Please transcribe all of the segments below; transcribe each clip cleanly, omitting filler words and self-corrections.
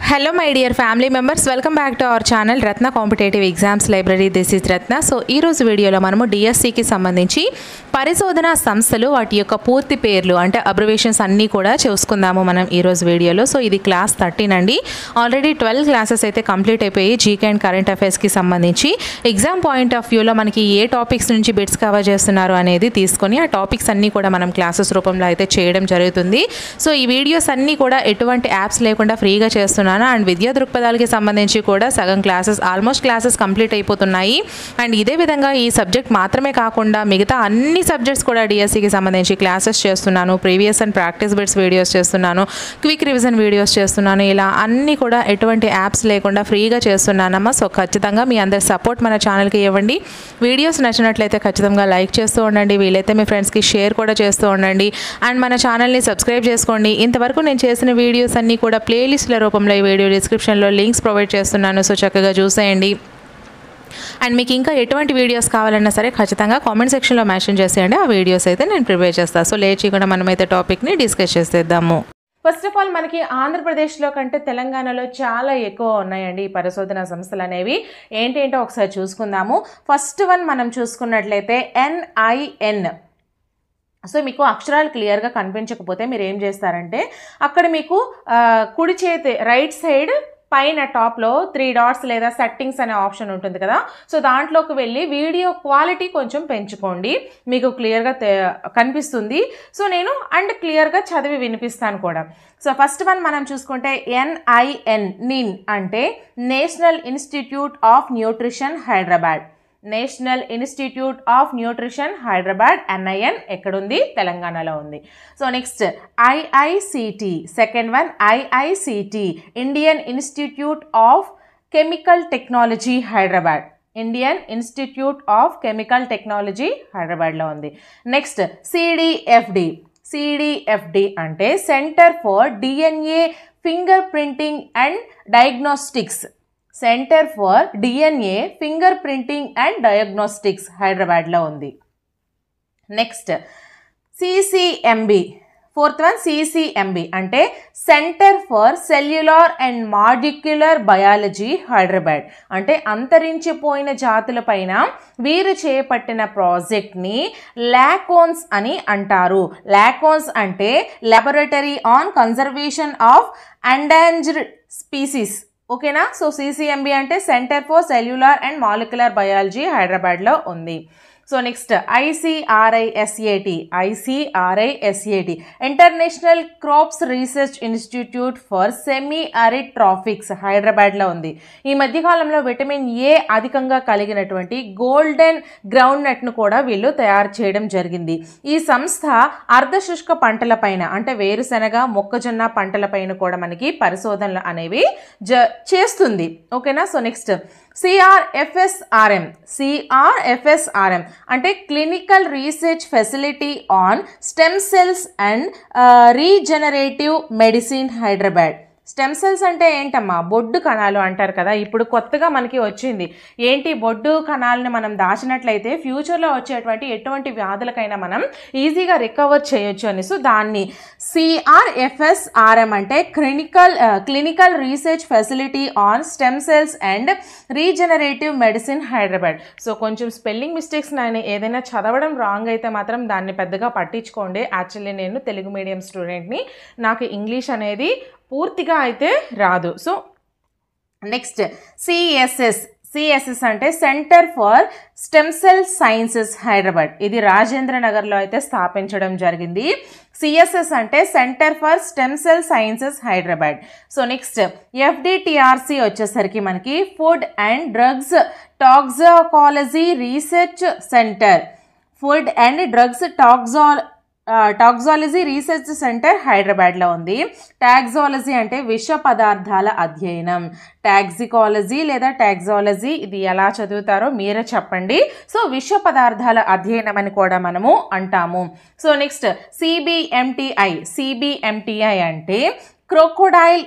Hello my dear family members, welcome back to our channel Ratna Competitive Exams Library. This is Ratna. So ఈ రోజు వీడియోలో మనము DSC కి సంబంధించి పరిశోధన సంస్థలు వాటి యొక్క పూర్తి పేర్లు అంటే అబ్రివేషన్స్ అన్నీ కూడా చూసుకుందాము మనం ఈ రోజు వీడియోలో. సో ఇది క్లాస్ 13 అండి. ఆల్రెడీ 12 క్లాసెస్ అయితే కంప్లీట్ అయిపోయి జీకే అండ్ కరెంట్ అఫైర్స్ కి సంబంధించి ఎగ్జామ్ పాయింట్ ఆఫ్ వ్యూలో మనకి ఏ టాపిక్స్ నుంచి బిట్స్ కవర్ చేస్తున్నారు అనేది తీసుకొని ఆ టాపిక్స్ అన్నీ కూడా మనం క్లాసెస్ రూపంలో అయితే చేయడం జరుగుతుంది. సో ఈ వీడియోస్ అన్నీ కూడా ఎటువంటి యాప్స్ లేకుండా ఫ్రీగా చేస్తున్నాను. అండ్ విద్యా దృక్పథాలకి సంబంధించి కూడా సగం క్లాసెస్ ఆల్మోస్ట్ క్లాసెస్ కంప్లీట్ అయిపోతున్నాయి. అండ్ ఇదే విధంగా ఈ సబ్జెక్ట్ మాత్రమే కాకుండా మిగతా అన్ని సబ్జెక్ట్స్ కూడా డిఎస్సికి సంబంధించి క్లాసెస్ చేస్తున్నాను. Previous and practice bits videos చేస్తున్నాను, క్విక్ రివిజన్ వీడియోస్ చేస్తున్నాను. ఇలా అన్నీ కూడా ఎటువంటి యాప్స్ లేకుండా ఫ్రీగా చేస్తున్నానమ్మా. సో ఖచ్చితంగా మీ అందరి సపోర్ట్ మన ఛానల్కి ఇవ్వండి. వీడియోస్ నచ్చినట్లయితే ఖచ్చితంగా లైక్ చేస్తూ ఉండండి. వీలైతే మీ ఫ్రెండ్స్కి షేర్ కూడా చేస్తూ ఉండండి. అండ్ మన ఛానల్ని సబ్స్క్రైబ్ చేసుకోండి. ఇంతవరకు నేను చేసిన వీడియోస్ అన్నీ కూడా ప్లేలిస్ట్ల రూపంలో ఈ వీడియో డిస్క్రిప్షన్లో లింక్స్ ప్రొవైడ్ చేస్తున్నాను. సో చక్కగా చూసేయండి. అండ్ మీకు ఇంకా ఎటువంటి వీడియోస్ కావాలన్నా సరే ఖచ్చితంగా కామెంట్ సెక్షన్లో మెన్షన్ చేసేయండి. ఆ వీడియోస్ అయితే నేను ప్రిపేర్ చేస్తాను. సో లేట్ చేయకుండా మనమైతే టాపిక్ని డిస్కస్ చేసేద్దాము. ఫస్ట్ ఆఫ్ ఆల్ మనకి ఆంధ్రప్రదేశ్లో కంటే తెలంగాణలో చాలా ఎక్కువ ఉన్నాయండి ఈ పరిశోధన సంస్థలు అనేవి. ఏంటేంటో ఒకసారి చూసుకుందాము. ఫస్ట్ వన్ మనం చూసుకున్నట్లయితే NIN. సో మీకు అక్షరాలు క్లియర్గా కనిపించకపోతే మీరు ఏం చేస్తారంటే అక్కడ మీకు కుడి చేతి రైట్ సైడ్ పైన టాప్లో 3 డాట్స్ లేదా సెట్టింగ్స్ అనే ఆప్షన్ ఉంటుంది కదా. సో దాంట్లోకి వెళ్ళి వీడియో క్వాలిటీ కొంచెం పెంచుకోండి, మీకు క్లియర్గా కనిపిస్తుంది. సో నేను క్లియర్గా చదివి వినిపిస్తాను కూడా. సో ఫస్ట్ వన్ మనం చూసుకుంటే NIN అంటే national institute of nutrition Hyderabad. National institute of nutrition Hyderabad NIN ఎక్కడుంది? తెలంగాణలో ఉంది. So next IICT. Second one IICT Indian institute of chemical technology Hyderabad. Indian institute of chemical technology హైదరాబాద్లో ఉంది. నెక్స్ట్ CDFD అంటే centre for DNA finger printing and diagnostics. Centre for DNA finger printing and diagnostics హైదరాబాద్లో ఉంది. Next CCMB. Fourth one CCMB అంటే centre for cellular and molecular biology Hyderabad. అంటే అంతరించిపోయిన జాతుల పైన వీరు చేపట్టిన ప్రాజెక్ట్ని లాకోన్స్ అని అంటారు. లాకోన్స్ అంటే laboratory on conservation of endangered species. ఓకేనా. సో CCMB అంటే centre for cellular and molecular biology హైదరాబాద్లో ఉంది. So next ICRISAT international crops research institute for semi arid tropics హైదరాబాద్లో ఉంది. ఈ మధ్యకాలంలో విటమిన్ A అధికంగా కలిగినటువంటి గోల్డెన్ గ్రౌండ్ నట్ను కూడా వీళ్ళు తయారు చేయడం జరిగింది. ఈ సంస్థ అర్ధశుష్క పంటలపైన అంటే వేరుశెనగ, మొక్కజొన్న పంటలపైన కూడా మనకి పరిశోధనలు అనేవి చేస్తుంది. ఓకేనా. సో నెక్స్ట్ CRFSRM అంటే clinical research facility on stem cells and regenerative medicine Hyderabad. Stem cells అంటే ఏంటమ్మా? బొడ్డు కణాలు అంటారు కదా. ఇప్పుడు కొత్తగా మనకి వచ్చింది ఏంటి? బొడ్డు కణాలను మనం దాచినట్లయితే ఫ్యూచర్లో వచ్చేటువంటి ఎటువంటి వ్యాధులకైనా మనం ఈజీగా రికవర్ చేయొచ్చు అని. సో దాన్ని CRFSRM అంటే clinical research facility on stem cells and regenerative medicine Hyderabad. So కొంచెం స్పెల్లింగ్ మిస్టేక్స్ ఏదైనా చదవడం రాంగ్ అయితే మాత్రం దాన్ని పెద్దగా పట్టించుకోండి. యాక్చువల్లీ నేను తెలుగు మీడియం స్టూడెంట్ని, నాకు ఇంగ్లీష్ అనేది పూర్తిగా అయితే రాదు. సో నెక్స్ట్ CSS అంటే centre for stem cell sciences Hyderabad. ఇది రాజేంద్ర నగర్లో అయితే స్థాపించడం జరిగింది. CSS అంటే centre for stem cell sciences Hyderabad. So next FDTRC వచ్చేసరికి మనకి food and drugs toxicology research centre. Food and drugs toxicology research centre హైదరాబాద్లో ఉంది. టాక్సాలజీ అంటే విష పదార్థాల అధ్యయనం. టాక్సికాలజీ లేదా టాక్సాలజీ ఇది ఎలా చదువుతారో మీరే చెప్పండి. సో విష పదార్థాల అధ్యయనం అని కూడా మనము అంటాము. సో నెక్స్ట్ CBMTI అంటే crocodile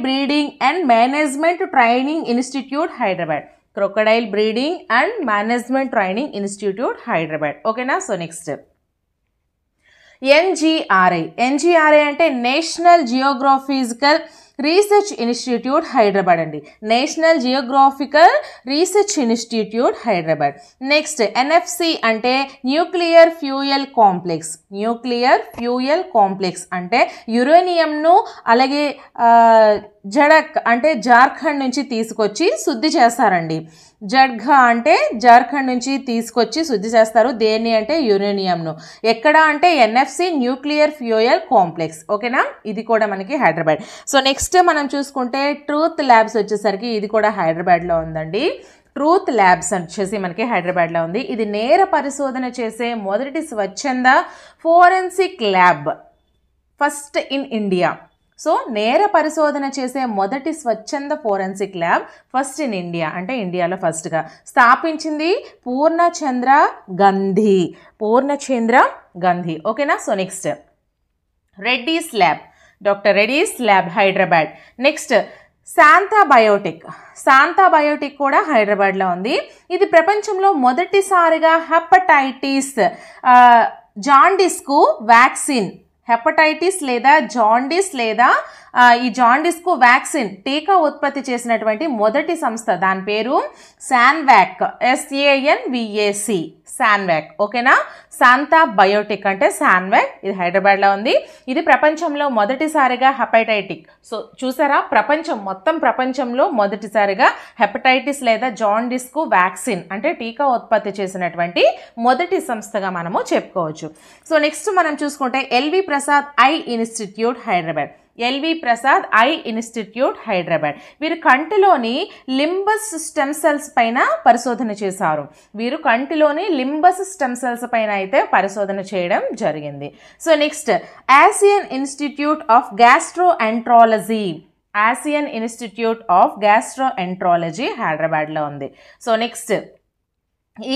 breeding and management training institute Hyderabad. Crocodile breeding and management training institute Hyderabad. ఓకేనా. సో నెక్స్ట్ ఎన్జిఆర్ఐ అంటే national geographical research institute Hyderabad అండి. National geographical research institute Hyderabad. Next NFC అంటే న్యూక్లియర్ ఫ్యూయల్ కాంప్లెక్స్ అంటే యురేనియంను అలాగే జడక్ అంటే జార్ఖండ్ నుంచి తీసుకొచ్చి శుద్ధి చేస్తారండి. జడ్ఘా అంటే జార్ఖండ్ నుంచి తీసుకొచ్చి శుద్ధి చేస్తారు. దేన్ని అంటే యురేనియంను. ఎక్కడ అంటే ఎన్ఎఫ్సి న్యూక్లియర్ ఫ్యూయల్ కాంప్లెక్స్. ఓకేనా, ఇది కూడా మనకి హైదరాబాద్. సో నెక్స్ట్ మనం చూసుకుంటే ట్రూత్ ల్యాబ్స్ వచ్చేసరికి ఇది కూడా హైదరాబాద్లో ఉందండి. ట్రూత్ ల్యాబ్స్ వచ్చేసి మనకి హైదరాబాద్లో ఉంది. ఇది నేర పరిశోధన చేసే మొదటి స్వచ్ఛంద forensic lab first in India. So నేర పరిశోధన చేసే మొదటి స్వచ్ఛంద forensic lab first in India అంటే ఇండియాలో ఫస్ట్గా స్థాపించింది పూర్ణచంద్ర గంధి. ఓకేనా. So next Reddy's lab, doctor Reddy's lab Hyderabad. Next Shantha biotech కూడా హైదరాబాద్లో ఉంది. ఇది ప్రపంచంలో మొదటిసారిగా హెపటైటిస్ జాండిస్కు వ్యాక్సిన్, హెపటైటిస్ లేదా జాండిస్ లేదా ఈ జాండిస్కు వ్యాక్సిన్ టీకా ఉత్పత్తి చేసినటువంటి మొదటి సంస్థ. దాని పేరు శాన్వాక్, SANVAC, శాన్వాక్. ఓకేనా. శాంతా బయోటిక్ అంటే శాన్వాక్, ఇది హైదరాబాద్లో ఉంది. ఇది ప్రపంచంలో మొదటిసారిగా హెపటైటిక్. సో చూసారా, మొత్తం ప్రపంచంలో మొదటిసారిగా హెపటైటిస్ లేదా జాండిస్కు వ్యాక్సిన్ అంటే టీకా ఉత్పత్తి చేసినటువంటి మొదటి సంస్థగా మనము చెప్పుకోవచ్చు. సో నెక్స్ట్ మనం చూసుకుంటే L V Prasad eye institute Hyderabad. వీరు కంటిలోని లింబస్ స్టెమ్ సెల్స్ పైన పరిశోధన చేశారు. అయితే పరిశోధన చేయడం జరిగింది. So next Asian institute of gastroenterology హైదరాబాద్లో ఉంది. సో నెక్స్ట్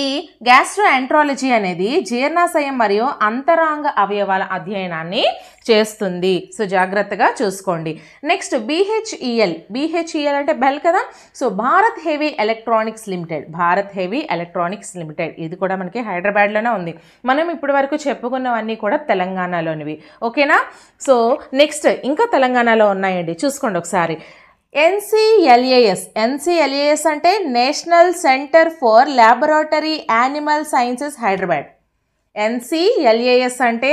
ఈ గ్యాస్ట్రోఎంట్రాలజీ అనేది జీర్ణాశయం మరియు అంతరాంగ అవయవాల అధ్యయనాన్ని చేస్తుంది. సో జాగ్రత్తగా చూసుకోండి. నెక్స్ట్ BHEL అంటే బెల్ కదా. So Bharat heavy electronics limited ఇది కూడా మనకి హైదరాబాద్లోనే ఉంది. మనం ఇప్పటి వరకు చెప్పుకున్నవన్నీ కూడా తెలంగాణలోనివి. ఓకేనా. సో నెక్స్ట్ ఇంకా తెలంగాణలో ఉన్నాయండి, చూసుకోండి ఒకసారి. NCLAS అంటే national centre for laboratory animal sciences Hyderabad. NCLAS అంటే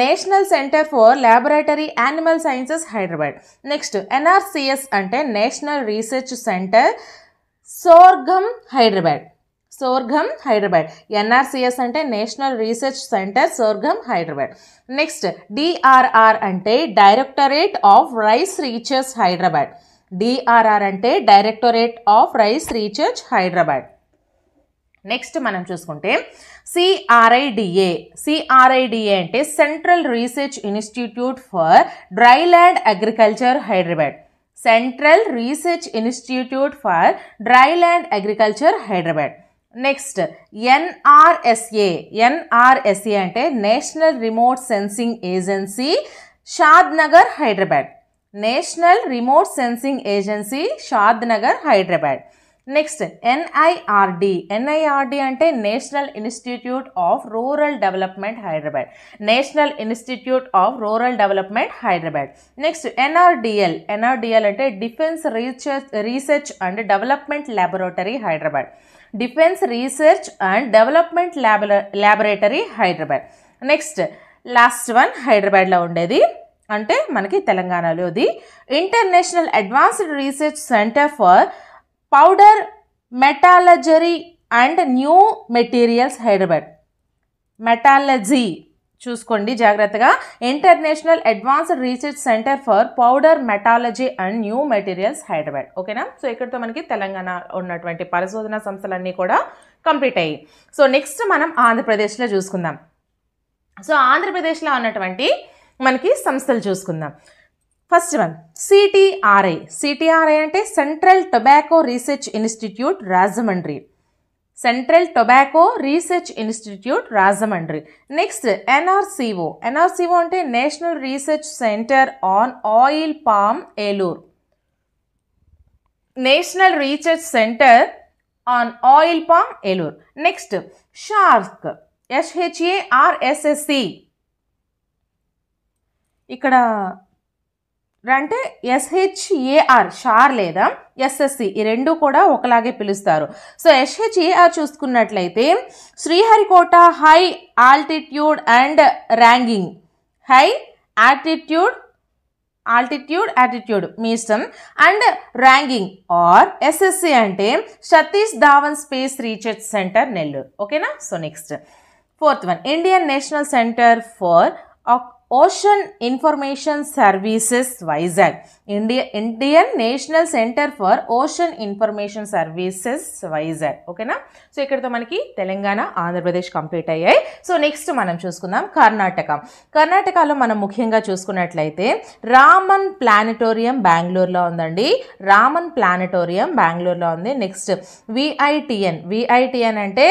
national centre for laboratory animal sciences Hyderabad. Next NRCS అంటే national research centre sorghum Hyderabad. NRCS అంటే national research centre sorghum Hyderabad. Next DRR అంటే directorate of rice research Hyderabad. Next మనం చూసుకుంటే CRIDA అంటే central research institute for dryland agriculture Hyderabad. Next NRSA అంటే national remote sensing agency Shadnagar Hyderabad. Next NIRD అంటే national institute of rural development Hyderabad. Next NRDL అంటే defence research and development laboratory Hyderabad. Next last one హైదరాబాద్లో ఉండేది అంటే మనకి తెలంగాణలోది international advanced research centre for powder metallurgy and new materials Hyderabad. Metallurgy చూసుకోండి జాగ్రత్తగా. International advanced research centre for powder metallurgy and new materials Hyderabad. ఓకేనా. So ఇక్కడితో మనకి తెలంగాణ ఉన్నటువంటి పరిశోధన సంస్థలన్నీ కూడా కంప్లీట్ అయ్యాయి. సో నెక్స్ట్ మనం ఆంధ్రప్రదేశ్లో చూసుకుందాం. సో ఆంధ్రప్రదేశ్లో ఉన్నటువంటి మనకి సంస్థలు చూసుకుందాం. ఫస్ట్ వన్ CTRI అంటే central tobacco research institute Rajahmundry. Next NRCO అంటే national research centre on oil palm Eluru. Next SHARSC ఇక్కడ అంటే SHAR షార్ లేదా SSC ఈ రెండు కూడా ఒకలాగే పిలుస్తారు. సో SHAR చూసుకున్నట్లయితే Sriharikota high altitude and ranging, high altitude మీ ఇష్టం, అండ్ ర్యాంగింగ్. ఆర్ SSC అంటే Satish Dhawan space research centre Nellore. ఓకేనా. So next 4th one Indian national centre for ocean information services Vizag. Indian national centre for ocean information services Vizag. ఓకేనా. So ఇక్కడతో మనకి Telangana, Andhra Pradesh complete అయ్యాయి. So next మనం చూసుకుందాం కర్ణాటకలో మనం ముఖ్యంగా చూసుకున్నట్లయితే రామన్ ప్లానటోరియం బెంగళూరులో ఉందండి. రామన్ ప్లానటోరియం బెంగళూరులో ఉంది. నెక్స్ట్ విఐటిఎన్ అంటే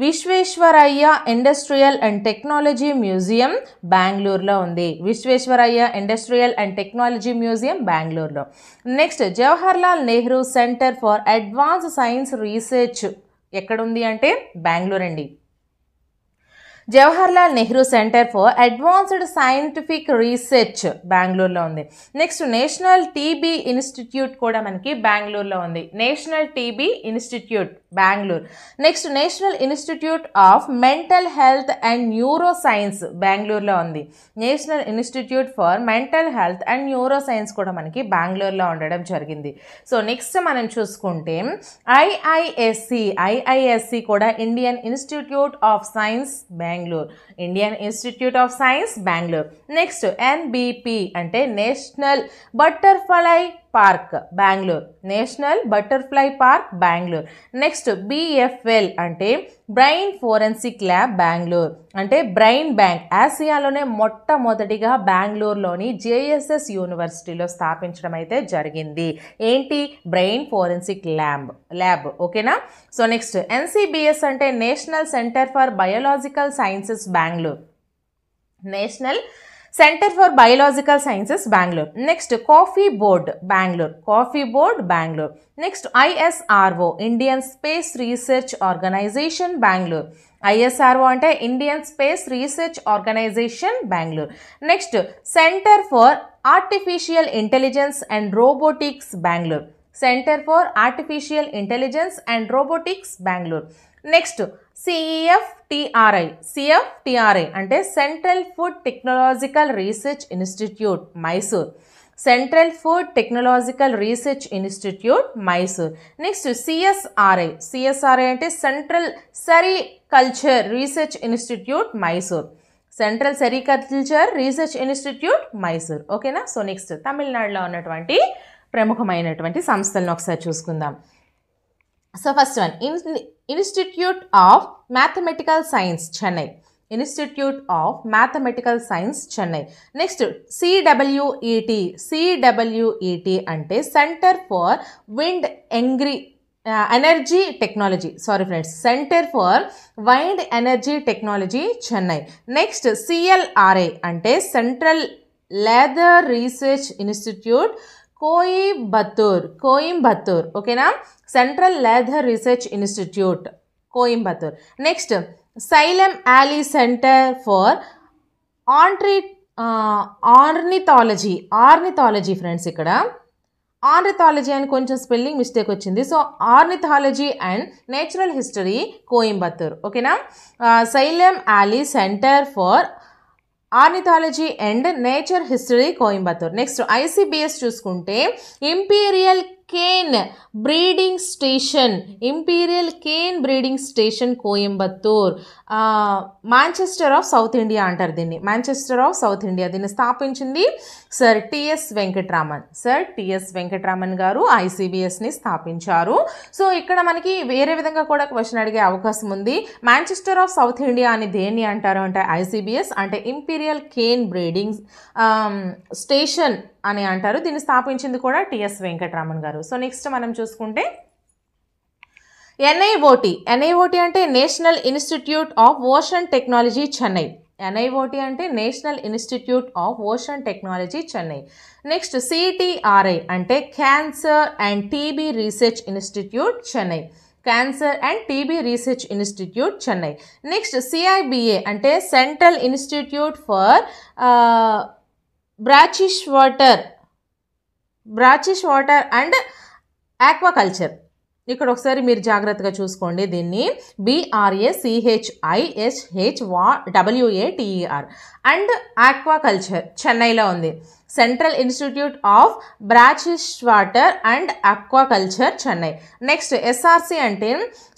Visvesvaraya industrial and technology museum బెంగళూరులో ఉంది. Visvesvaraya industrial and technology museum బెంగళూరులో. Next Jawaharlal Nehru centre for advance science research ఎక్కడుంది అంటే బెంగళూరు అండి. Jawaharlal Nehru centre for advanced scientific research బెంగళూరులో ఉంది. నెక్స్ట్ నేషనల్ టీబీ ఇన్స్టిట్యూట్ కూడా మనకి బెంగళూరులో ఉంది. National TB institute Bengaluru. Next national institute of mental health and neuro science బెంగళూరులో ఉంది. National institute for mental health and neuro science కూడా మనకి బెంగళూరులో ఉండడం జరిగింది. సో నెక్స్ట్ మనం చూసుకుంటే ఐఐఎస్సి కూడా Indian institute of science Bengaluru. Indian institute of science Bengaluru. Next NBP అంటే national butterfly park Bengaluru. National butterfly park Bengaluru. Next BFL అంటే బ్రెయిన్ ఫోరెన్సిక్ ల్యాబ్ బెంగళూరు. అంటే బ్రెయిన్ బ్యాంక్ ఆసియాలోనే మొట్టమొదటిగా బెంగళూరులోని జేఎస్ఎస్ యూనివర్సిటీలో స్థాపించడం అయితే జరిగింది. ఏంటి? Brain forensic lab. ఓకేనా. సో నెక్స్ట్ ఎన్సిబిఎస్ అంటే national centre for biological sciences Bengaluru. National centre for biological sciences Bengaluru. Next coffee board Bengaluru. Next ISRO Indian space research organisation Bengaluru. ISRO అంటే Indian space research organisation Bengaluru. Next centre for artificial intelligence and robotics Bengaluru. Centre for artificial intelligence and robotics Bengaluru. Next CFTRI అంటే central food technological research institute Mysore. Central food technological research institute Mysore. Next CSRI అంటే central sericulture research institute Mysore. Central sericulture research institute Mysore. ఓకేనా. So next తమిళనాడులో ఉన్నటువంటి ప్రముఖమైనటువంటి సంస్థలను ఒకసారి చూసుకుందాం. So first one institute of mathematical science Chennai. Institute of mathematical science Chennai. Next CWET అంటే centre for wind energy technology. Centre for wind energy technology Chennai. Next CLRI అంటే central leather research institute Coimbatore. ఓకేనా. Central leather research institute Coimbatore. Next Salim Ali centre for ornithology friends. ఇక్కడ ornithology అని కొంచెం spelling mistake వచ్చింది. So ornithology and natural history Coimbatore. ఓకేనా. Salim Ali centre for ornithology and nature history Coimbatore. Next ICBS చూసుకుంటే imperial cane breeding station Coimbatore. Manchester of south India అంటారు దీన్ని. Manchester of south India దీన్ని స్థాపించింది సర్ టిఎస్ వెంకట్రామన్ గారు ఐసిబిఎస్ని స్థాపించారు. సో ఇక్కడ మనకి వేరే విధంగా కూడా క్వశ్చన్ అడిగే అవకాశం ఉంది. మాంచెస్టర్ ఆఫ్ సౌత్ ఇండియా అని దేన్ని అంటారు అంటే ఐసిబిఎస్ అంటే ఇంపీరియల్ కేన్ బ్రీడింగ్ స్టేషన్ అని అంటారు. దీన్ని స్థాపించింది కూడా టిఎస్ వెంకట్రామన్ గారు. సో నెక్స్ట్ మనం చూసుకుంటే ఎన్ఐఓటి అంటే national institute of ocean technology Chennai. NIOT అంటే national institute of ocean technology Chennai. Next CTRI అంటే cancer and TB research institute Chennai. Cancer and TB research institute Chennai. Next CIBA అంటే central institute for brackish water and aquaculture. ఇక్కడ ఒకసారి మీరు జాగ్రత్తగా చూసుకోండి దీన్ని. BRACHISHHWATER and aquaculture చెన్నైలో ఉంది. Central institute of brackish water and aquaculture Chennai. Next SRC అంటే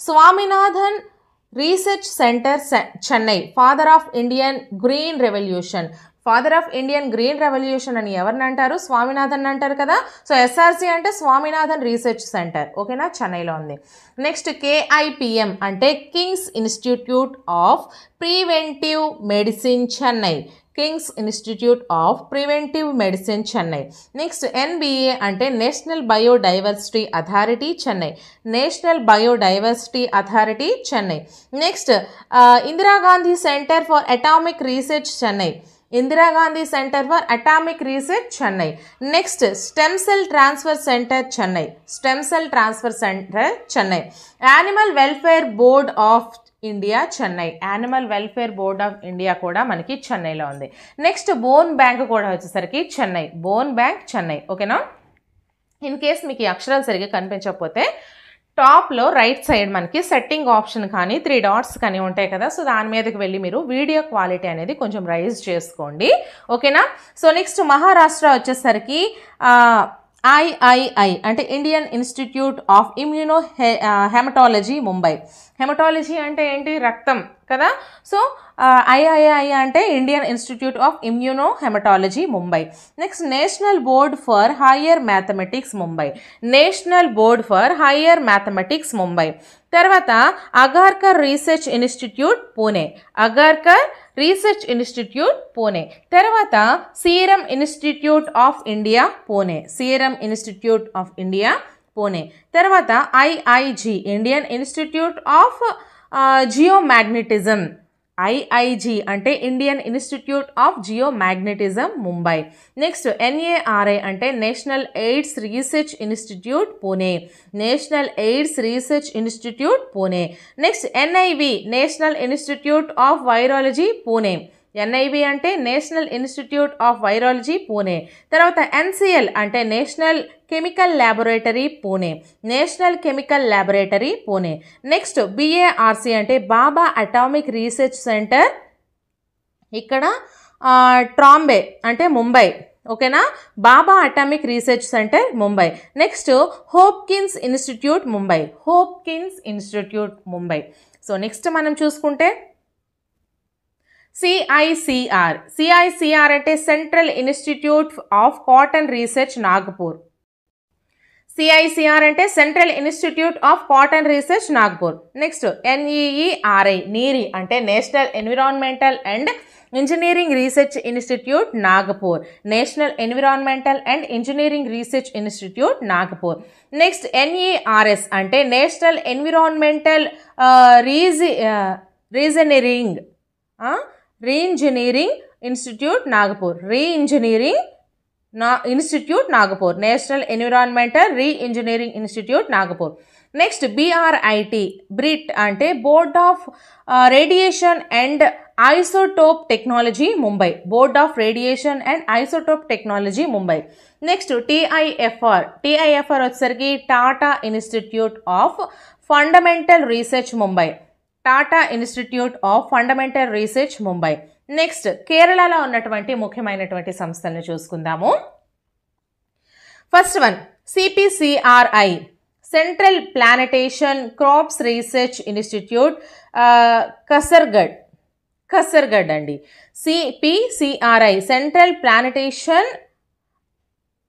Swaminathan research centre Chennai. Father of Indian green revolution. Father of Indian green revolution అని ఎవరిని అంటారు? స్వామినాథన్ అంటారు కదా. సో SRC అంటే స్వామినాథన్ రీసెర్చ్ సెంటర్. ఓకేనా, చెన్నైలో ఉంది. నెక్స్ట్ KIPM అంటే Kings institute of preventive medicine Chennai. Kings institute of preventive medicine Chennai. Next NBA అంటే national biodiversity authority Chennai. National biodiversity authority Chennai. Next Indira Gandhi centre for atomic research Chennai. Indira Gandhi centre for atomic research Chennai. Next stem cell transfer centre Chennai. Stem cell transfer centre Chennai. Animal welfare board of India Chennai. Animal welfare board of India కూడా మనకి చెన్నైలో ఉంది. Next bone bank కూడా వచ్చేసరికి Chennai. Bone bank Chennai. ఓకేనా. In case మీకు ఈ అక్షరాలు సరిగ్గా కనిపించకపోతే టాప్లో రైట్ సైడ్ మనకి సెట్టింగ్ ఆప్షన్ కానీ 3 డాట్స్ కానీ ఉంటాయి కదా. సో దాని మీదకి వెళ్ళి మీరు వీడియో క్వాలిటీ అనేది కొంచెం రైజ్ చేసుకోండి. ఓకేనా. సో నెక్స్ట్ మహారాష్ట్ర వచ్చేసరికి III అంటే Indian institute of immunohaematology Mumbai. Haematology అంటే ఏంటి? రక్తం కదా. సో III అంటే Indian institute of immunohaematology Mumbai. Next national board for higher mathematics Mumbai. National board for higher mathematics Mumbai. తర్వాత Agharkar research institute Pune. Agharkar research institute Pune. తర్వాత serum institute of India Pune. Serum institute of India Pune. తర్వాత IIG Indian institute of geomagnetism. IIG అంటే Indian institute of geomagnetism Mumbai. Next NARI అంటే national AIDS research institute Pune. National AIDS research institute Pune. Next NIV national institute of virology Pune. NIV అంటే national institute of virology Pune. తర్వాత NCL అంటే national chemical laboratory Pune. National chemical laboratory Pune. Next BARC అంటే బాబా atomic research centre. ఇక్కడ ట్రాంబే అంటే ముంబై. ఓకేనా. Bhabha atomic research centre Mumbai. Next Hopkins institute Mumbai. Hopkins institute Mumbai. So next మనం చూసుకుంటే CICR. CICR అంటే central institute of cotton research Nagpur. CICR అంటే central institute of cotton research Nagpur. Next NEERI. NEERI అంటే national environmental and engineering research institute Nagpur. National environmental and engineering research institute Nagpur. Next NERS అంటే national environmental reengineering institute Nagpur. Reengineering institute Nagpur. National environmental reengineering institute Nagpur. Next BRIT అంటే board of radiation and isotope technology Mumbai. Board of radiation and isotope technology Mumbai. Next TIFR వచ్చేసరికి Tata institute of fundamental research Mumbai. Tata institute of fundamental research Mumbai. Next కేరళలో ఉన్నటువంటి ముఖ్యమైనటువంటి సంస్థలను చూసుకుందాము. First one CPCRI central plantation crops research institute Kasaragod అండి. CPCRI central plantation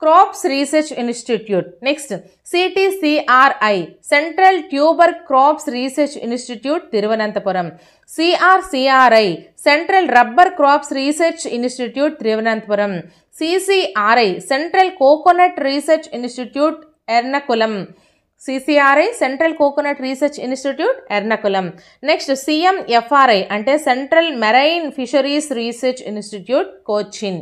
crops research institute. Next CTCRI central tuber crops research institute Thiruvananthapuram. CRCRI central rubber crops research institute Thiruvananthapuram. CCRI central coconut research institute Ernakulam. CCRI central coconut research institute Ernakulam. Next CMFRI అంటే central marine fisheries research institute Cochin.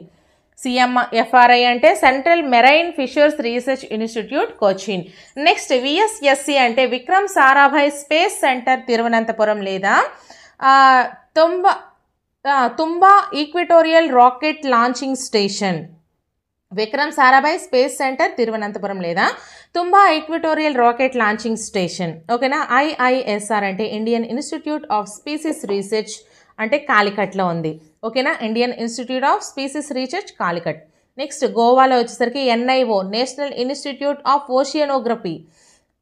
CMFRI అంటే central marine fishers research institute Cochin. Next VSSC అంటే Vikram Sarabhai space centre Thiruvananthapuram లేదా Thumba equatorial rocket launching station. Vikram Sarabhai space centre Thiruvananthapuram లేదా Thumba equatorial rocket launching station. ఓకేనా. IISR అంటే Indian institute of species research అంటే కాలికట్లో ఉంది. ఓకేనా. Indian institute of species research Calicut. Next గోవాలో వచ్చేసరికి NIO national institute of oceanography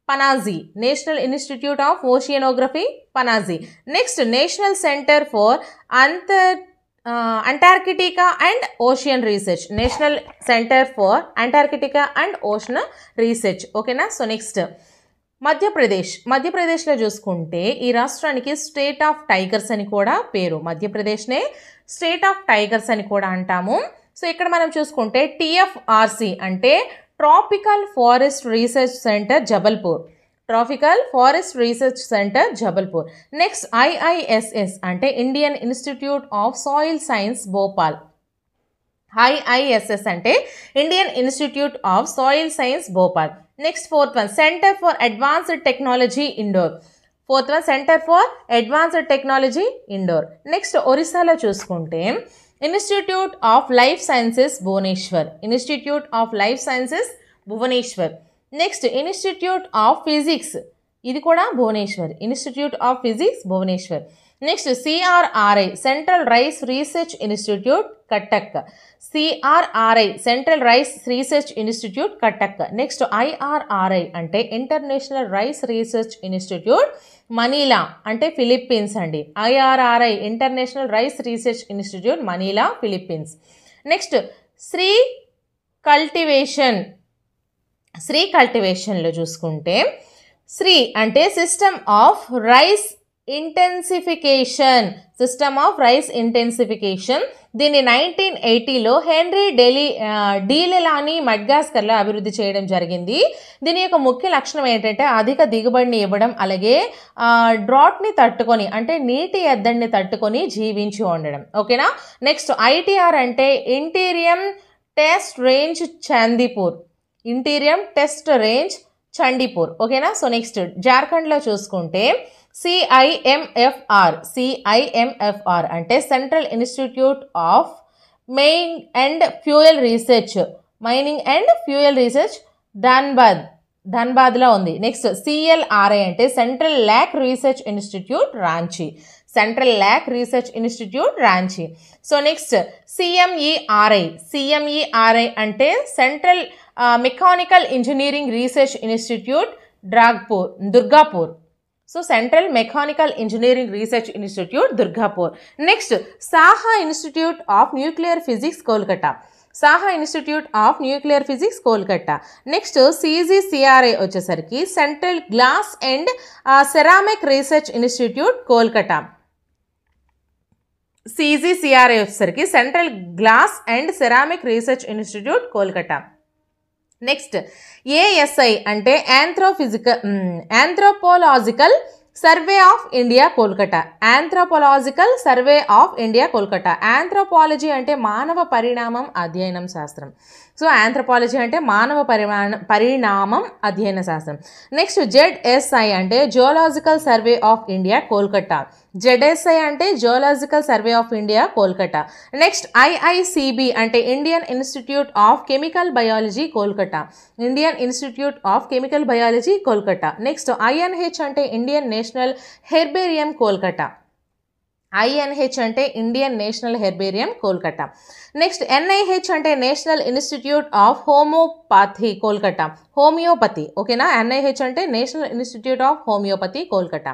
Panaji, national institute of oceanography Panaji. Next national centre for Antarctica and ocean research, national centre for Antarctica and ocean research. ఓకేనా. So next మధ్యప్రదేశ్లో చూసుకుంటే ఈ రాష్ట్రానికి state of tigers అని కూడా పేరు. మధ్యప్రదేశ్నే స్టేట్ ఆఫ్ టైగర్స్ అని కూడా అంటాము. సో ఇక్కడ మనం చూసుకుంటే TFRC అంటే tropical forest research centre Jabalpur, tropical forest research centre Jabalpur. Next IISS అంటే Indian institute of soil science Bhopal. IISS అంటే Indian institute of soil science Bhopal. Next fourth one centre for advanced technology Indore. Fourth one centre for advanced technology Indore. Next ఒరిస్సాలో చూసుకుంటే institute of life sciences Bhubaneswar, institute of life sciences Bhubaneswar. Next institute of physics, ఇది కూడా Bhubaneswar, institute of physics Bhubaneswar. Next CRRI central rice research institute Cuttack, CRRI central rice research institute Cuttack. Next IRRI అంటే international rice research institute Manila అంటే Philippines అండి. IRRI international rice research institute Manila Philippines. Next SRI కల్టివేషన్లో చూసుకుంటే SRI అంటే system of rice intensification. దీన్ని 1980లో henry డీలెలానీ మడ్గాస్కర్లో అభివృద్ధి చేయడం జరిగింది. దీని యొక్క ముఖ్య లక్షణం ఏంటంటే అధిక దిగుబడిని ఇవ్వడం, అలాగే డ్రాట్ని తట్టుకొని అంటే నీటి ఎద్దడిని తట్టుకొని జీవించి ఉండడం. ఓకేనా. నెక్స్ట్ ITR అంటే ఇంటీరియం టెస్ట్ రేంజ్ చండీపూర్. ఓకేనా. సో నెక్స్ట్ జార్ఖండ్లో చూసుకుంటే CIMFR అంటే central institute of mining and fuel research ధన్బాద్లో ఉంది. నెక్స్ట్ CLRI అంటే central lac research institute Ranchi. So next CMERI అంటే central mechanical engineering research institute Durgapur. So central mechanical engineering research institute Durgapur. Next Saha institute of nuclear physics Kolkata. Next CGCRI వచ్చేసరికి central glass and ceramic research institute Kolkata. CGCRI వచ్చేసరికి central glass and ceramic research institute Kolkata. Next ASI అంటే anthropological survey of India Kolkata. Anthropology అంటే మానవ పరిణామం అధ్యయనం శాస్త్రం. So anthropology అంటే మానవ పరిణామం అధ్యయన శాస్త్రం. నెక్స్ట్ ZSI అంటే geological survey of India Kolkata. Next IICB అంటే Indian institute of chemical biology Kolkata. Next INH అంటే Indian national herbarium Kolkata. Next NIH అంటే నేషనల్ ఇన్స్టిట్యూట్ ఆఫ్ హోమియోపతి. ఓకేనా. NIH అంటే national institute of homoeopathy Kolkata.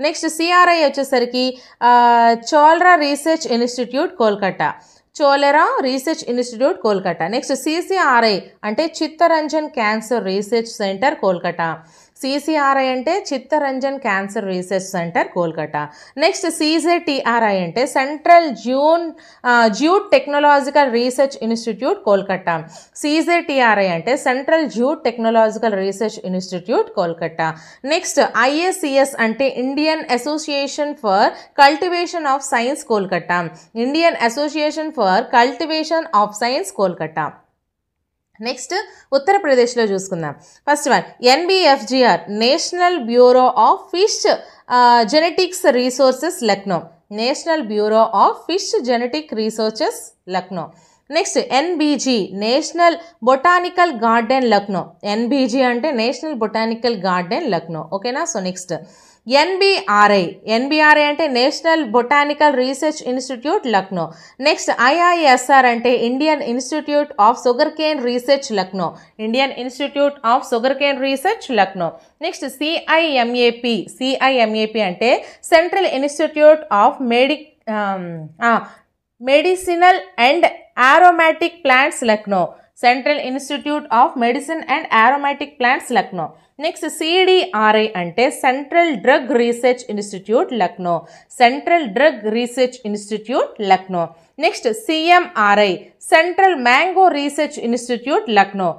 Next CRI వచ్చేసరికి cholera research institute Kolkata. Next CCRI అంటే Chittaranjan cancer research centre Kolkata. Next CZTRI అంటే central jute technological research institute Kolkata. Next IACS అంటే Indian association for cultivation of science Kolkata. Next ఉత్తరప్రదేశ్లో చూసుకుందాం. First one NBFGR national bureau of fish genetics resources Lucknow. Next NBG national botanical garden Lucknow. NBG అంటే national botanical garden Lucknow. ఓకేనా. So next NBRI. NBRI అంటే national botanical research institute Lucknow. Next IISR అంటే Indian institute of sugarcane research Lucknow. Indian institute of sugarcane research Lucknow. Next CIMAP. CIMAP అంటే central institute of medicinal and aromatic plants Lucknow. Central Institute of Medicine and Aromatic Plants Lucknow. Next CDRI ante Central Drug Research Institute Lucknow. Central Drug Research Institute Lucknow. Next CMRI Central Mango Research Institute Lucknow.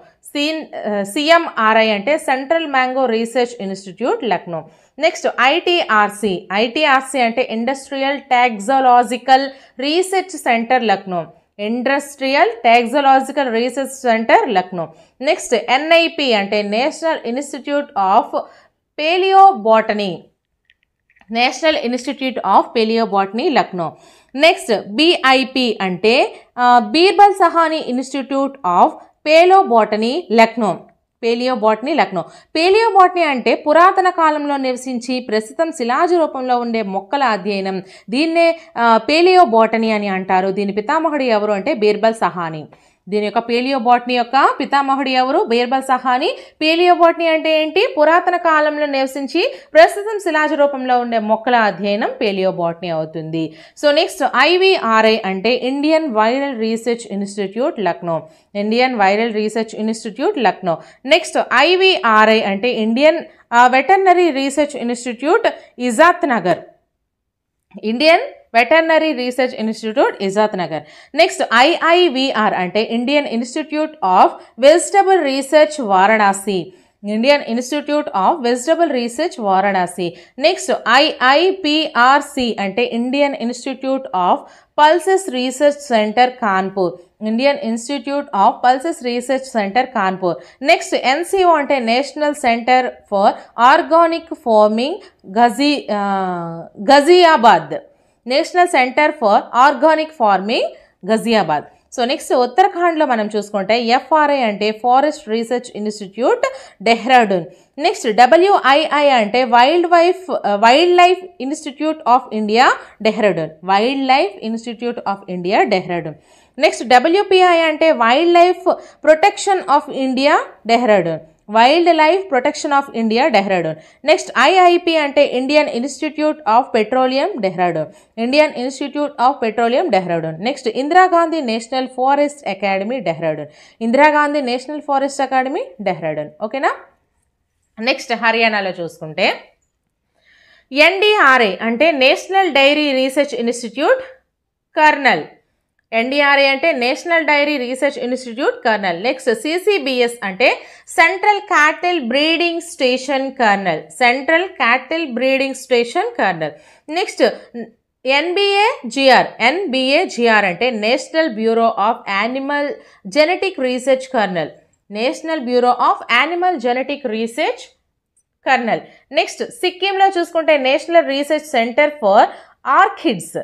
CMRI ante Central Mango Research Institute Lucknow. Next ITRC. ITRC ante Industrial Taxological Research Center Lucknow. Industrial Taxological Research Center Lucknow. Next NIP ante National Institute of Paleobotany. National Institute of Paleobotany Lucknow. Next BIP ante Birbal Sahani Institute of Paleobotany Lucknow. Palaeobotany Lucknow. Palaeobotany అంటే పురాతన కాలంలో నివసించి ప్రస్తుతం శిలాజ రూపంలో ఉండే మొక్కల అధ్యయనం. దీన్నే పేలియోబాటనీ అని అంటారు. దీని పితామహుడు ఎవరు అంటే బీర్బల్ సహానీ. దీని యొక్క పేలియోబాటనీ యొక్క పితామహుడు ఎవరు? బీర్బల్ సహానీ. పేలియోబాటనీ అంటే ఏంటి? పురాతన కాలంలో నివసించి ప్రస్తుతం శిలాజ రూపంలో ఉండే మొక్కల అధ్యయనం పేలియోబాటనీ అవుతుంది. సో నెక్స్ట్ IVRI అంటే Indian viral research institute Lucknow. Indian viral research institute Lucknow. Next IVRI అంటే Indian veterinary research institute Izatnagar. Indian veterinary research institute Izatnagar. Next IIVR అంటే Indian institute of vegetable research Varanasi. Indian institute of vegetable research Varanasi. Next IIPRC అంటే Indian institute of pulses research centre Kanpur. Indian institute of pulses research centre Kanpur. Next NCO అంటే national centre for organic farming Ghaziabad. National centre for organic farming Ghaziabad. So next ఉత్తరాఖండ్లో మనం చూసుకుంటే FRI అంటే forest research institute Dehradun. Next WII అంటే wild life institute of India Dehradun. Wild life institute of India Dehradun. Next WPI అంటే wild life protection of India Dehradun. Wild life protection of India Dehradun. Next IIP అంటే Indian institute of petroleum Dehradun. Indian institute of petroleum Dehradun. Next Indira Gandhi national forest academy Dehradun. Indira Gandhi national forest academy Dehradun. ఓకేనా. Next హర్యానాలో చూసుకుంటే NDRI అంటే national dairy research institute colonel. NDRI అంటే national dairy research institute colonel. Next CCBS అంటే central cattle breeding station colonel. Central cattle breeding station colonel. Next NBAGR అంటే national bureau of animal genetic research colonel. National bureau of animal genetic research colonel. Next సిక్కింలో చూసుకుంటే national research centre for orchids.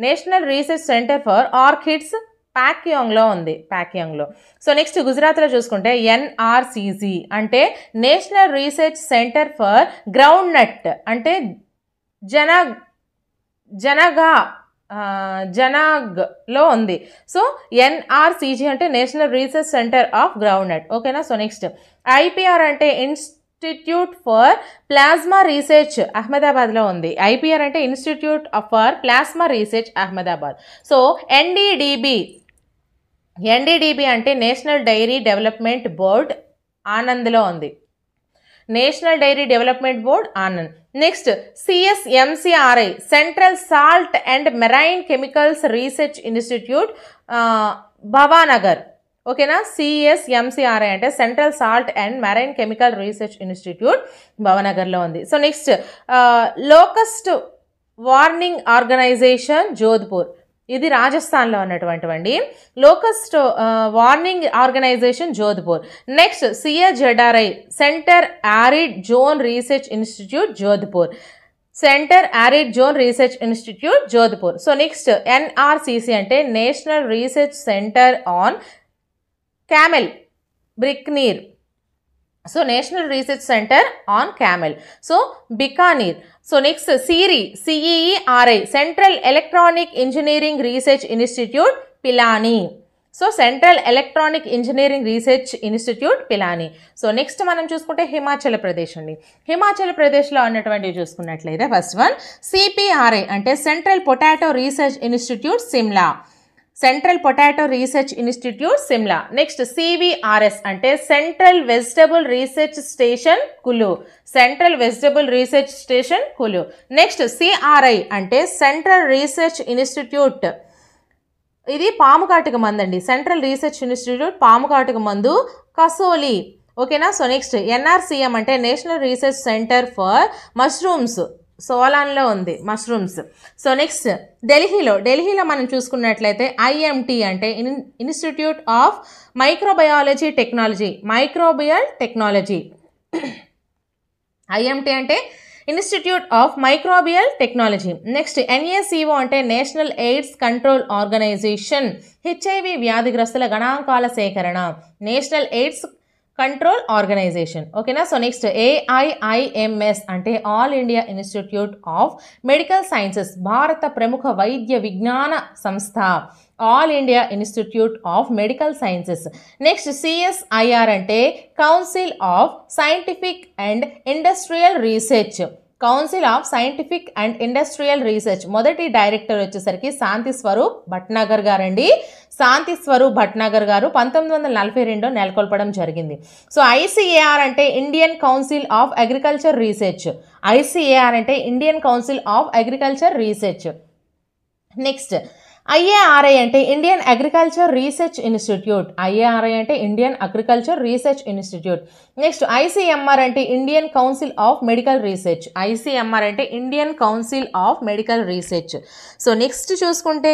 National research centre for orchids ప్యాక్యాంగ్లో ఉంది. ప్యాక్యాంగ్లో. So next గుజరాత్లో చూసుకుంటే NRCG అంటే national research centre for groundnut అంటే జనాగ్లో ఉంది. So NRCG అంటే national research centre of groundnut. ఓకేనా. సో నెక్స్ట్ IPR అంటే ఇన్స్టిట్యూట్ ఫర్ ప్లాస్మా రీసెర్చ్ అహ్మదాబాద్లో ఉంది. IPR అంటే institute for plasma research Ahmedabad. So NDDB అంటే నేషనల్ డైరీ డెవలప్మెంట్ బోర్డ్ ఆనంద్లో ఉంది. National dairy development board Anand. Next CSMCRI central salt and marine chemicals research institute Bhavnagar. ఓకేనా. CSMCRI అంటే central salt and marine chemical research institute భవనగర్లో ఉంది. So next locust warning organisation Jodhpur. ఇది రాజస్థాన్లో ఉన్నటువంటివండి. Locust warning organisation Jodhpur. Next CAZRI centre arid zone research institute Jodhpur. Centre arid zone research institute Jodhpur. So next NRCC అంటే national research centre on camel Bikaner. So national research centre on camel, so Bikaner. So next CERI central electronic engineering research institute Pilani. So central electronic engineering research institute Pilani. So next మనం చూసుకుంటే హిమాచల్ ప్రదేశ్ అండి. హిమాచల్ ప్రదేశ్లో ఉన్నటువంటివి చూసుకున్నట్లయితే first one CPRI అంటే central potato research institute Shimla. Central potato research institute Shimla. Next CVRS అంటే central vegetable research station Kullu. Central vegetable research station Kullu. Next CRI అంటే central research institute, ఇది పాముకాటుక మందు అండి. సెంట్రల్ రీసెర్చ్ ఇన్స్టిట్యూట్ పాముకాటుక మందు కసోలి. ఓకేనా. సో నెక్స్ట్ NRCM అంటే national research centre for mushrooms, సోలాన్లో ఉంది మష్రూమ్స్. సో నెక్స్ట్ ఢిల్లీలో మనం చూసుకున్నట్లయితే IMT అంటే institute of microbiology technology, microbial technology. IMT అంటే institute of microbial technology. Next NACO అంటే national AIDS control organisation, HIV వ్యాధిగ్రస్తుల గణాంకాల సేకరణ, నేషనల్ ఎయిడ్స్ కంట్రోల్ ఆర్గనైజేషన్. ఓకేనా. సో నెక్స్ట్ AIIMS అంటే all India institute of medical sciences, భారత ప్రముఖ వైద్య విజ్ఞాన సంస్థ, all India institute of medical sciences. Next CSIR అంటే council of scientific and industrial research, council of scientific and industrial research. మొదటి director వచ్చేసరికి శాంతి స్వరూప్ భట్నాగర్ గారండి. శాంతి స్వరూప్ భట్నాగర్ గారు 1942 నెలకొల్పడం జరిగింది. సో ICAR అంటే Indian council of agriculture research, ICAR అంటే Indian council of agriculture research. Next IARI అంటే Indian agriculture research institute, IARI అంటే Indian agriculture research institute. Next ICMR అంటే Indian council of medical research, ICMR అంటే Indian council of medical research. So next చూసుకుంటే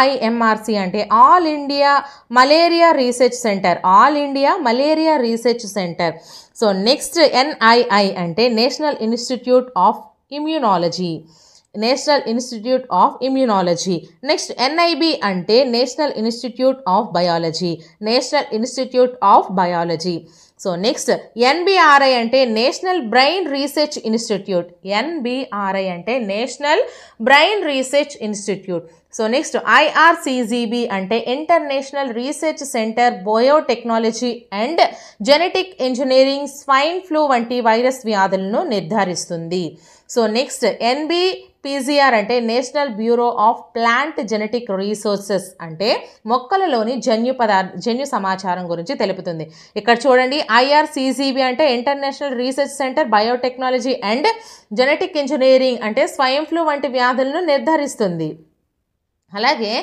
AIMRC అంటే all India malaria research centre, all India malaria research centre. So next NII అంటే national institute of immunology, national institute of immunology. Next NIB అంటే national institute of biology, national institute of biology. So next NBRI అంటే national brain research institute, NBRI అంటే national brain research institute. So next IRCGB అంటే international research centre biotechnology and genetic engineering, swine flu వంటి virus వ్యాధులను నిర్ధారిస్తుంది. So next NBPGR అంటే national bureau of plant genetic resources అంటే మొక్కలలోని జన్యు సమాచారం గురించి తెలుపుతుంది. ఇక్కడ చూడండి IRCGB అంటే international research centre biotechnology and genetic engineering అంటే స్వైన్ ఫ్లూ వంటి వ్యాధులను నిర్ధారిస్తుంది. అలాగే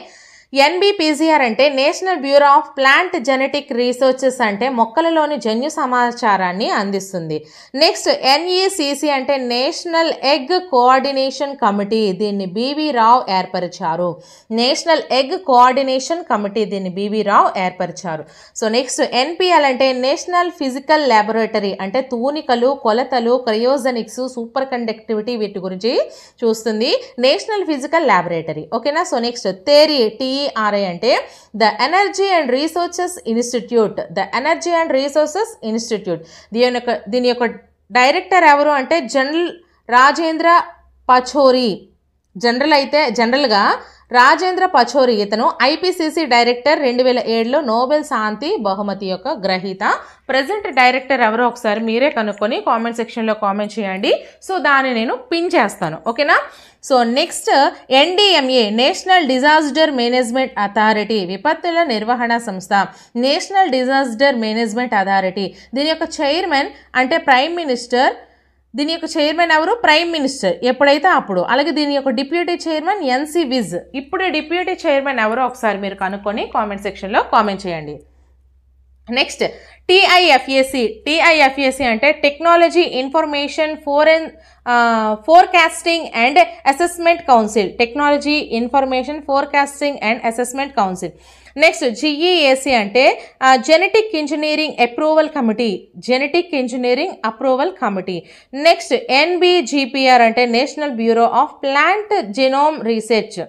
NBPGR అంటే national bureau of plant genetic researches అంటే మొక్కలలోని జన్యు సమాచారాన్ని అందిస్తుంది. నెక్స్ట్ NECC అంటే నేషనల్ ఎగ్ కోఆర్డినేషన్ కమిటీ, దీన్ని BV రావ్ ఏర్పరిచారు, నేషనల్ ఎగ్ కోఆర్డినేషన్ కమిటీ, దీన్ని BV రావ్ ఏర్పరిచారు. సో నెక్స్ట్ NPL అంటే నేషనల్ ఫిజికల్ ల్యాబొరేటరీ అంటే తూనికలు, కొలతలు, క్రయోజెనిక్స్, సూపర్ కండక్టివిటీ వీటి గురించి చూస్తుంది, నేషనల్ ఫిజికల్ ల్యాబొరేటరీ. ఓకేనా. సో నెక్స్ట్ TERI అంటే the energy and resources institute, the energy and resources institute. దీని యొక్క డైరెక్టర్ ఎవరు అంటే జనరల్ రాజేంద్ర పచోరి. జనరల్గా రాజేంద్ర పచోరి, ఇతను IPCC డైరెక్టర్, 2007లో నోబెల్ శాంతి బహుమతి యొక్క గ్రహీత. ప్రజెంట్ డైరెక్టర్ ఎవరో ఒకసారి మీరే కనుక్కొని కామెంట్ సెక్షన్లో కామెంట్ చేయండి. సో దాన్ని నేను పిన్ చేస్తాను. ఓకేనా. So next NDMA national disaster management authority, విపత్తుల నిర్వహణ సంస్థ, నేషనల్ డిజాస్టర్ మేనేజ్మెంట్ అథారిటీ. దీని యొక్క చైర్మన్ అంటే ప్రైమ్ మినిస్టర్, దీని యొక్క చైర్మన్ ఎవరు? ప్రైమ్ మినిస్టర్ ఎప్పుడైతే అప్పుడు. అలాగే దీని యొక్క డిప్యూటీ చైర్మన్ NC విజ్. ఇప్పుడు డిప్యూటీ చైర్మన్ ఎవరో ఒకసారి మీరు కనుక్కొని కామెంట్ సెక్షన్లో కామెంట్ చేయండి. నెక్స్ట్ TIFAC అంటే technology information forecasting and assessment council, technology information forecasting and assessment council. Next GEAC అంటే genetic engineering approval committee, genetic engineering approval committee. Next NBGPR అంటే national bureau of plant genome research.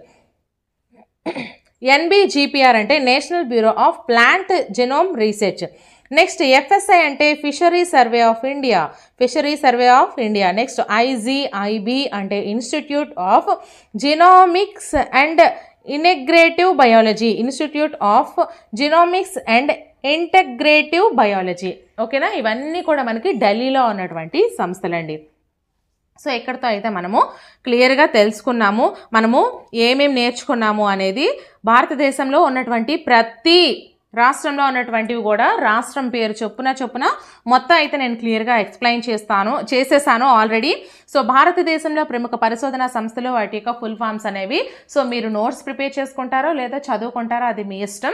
NBGPR అంటే national bureau of plant genome research. Next FSI అంటే fishery survey of India, fishery survey of India. Next IGIB అంటే institute of genomics and integrative biology, institute of genomics and integrative biology. ఓకేనా, ఇవన్నీ కూడా మనకి ఢిల్లీలో ఉన్నటువంటి సంస్థలండి. So ఇక్కడితో అయితే మనము క్లియర్గా తెలుసుకున్నాము, మనము ఏమేమి నేర్చుకున్నాము అనేది. భారతదేశంలో ఉన్నటువంటి ప్రతి రాష్ట్రంలో ఉన్నటువంటివి కూడా రాష్ట్రం పేరు చొప్పున మొత్తం అయితే నేను క్లియర్గా ఎక్స్ప్లెయిన్ చేసేసాను ఆల్రెడీ. సో భారతదేశంలో ప్రముఖ పరిశోధనా సంస్థలు వాటి యొక్క ఫుల్ ఫామ్స్ అనేవి. సో మీరు నోట్స్ ప్రిపేర్ చేసుకుంటారో లేదా చదువుకుంటారో అది మీ ఇష్టం.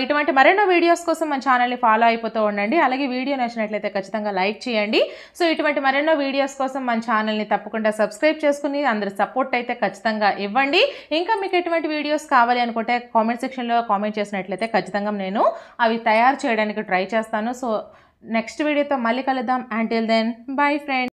ఇటువంటి మరెన్నో వీడియోస్ కోసం మన ఛానల్ని ఫాలో అయిపోతూ ఉండండి. అలాగే వీడియో నచ్చినట్లయితే ఖచ్చితంగా లైక్ చేయండి. సో ఇటువంటి మరెన్నో వీడియోస్ కోసం మన ఛానల్ని తప్పకుండా సబ్స్క్రైబ్ చేసుకుని అందరి సపోర్ట్ అయితే ఖచ్చితంగా ఇవ్వండి. ఇంకా మీకు ఎటువంటి వీడియోస్ కావాలి అనుకుంటే కామెంట్ సెక్షన్లో కామెంట్ చేసినట్లయితే ఖచ్చితంగా నేను అవి తయారు చేయడానికి ట్రై చేస్తాను. సో నెక్స్ట్ వీడియోతో మళ్ళీ కలుద్దాం. Until then bye friends.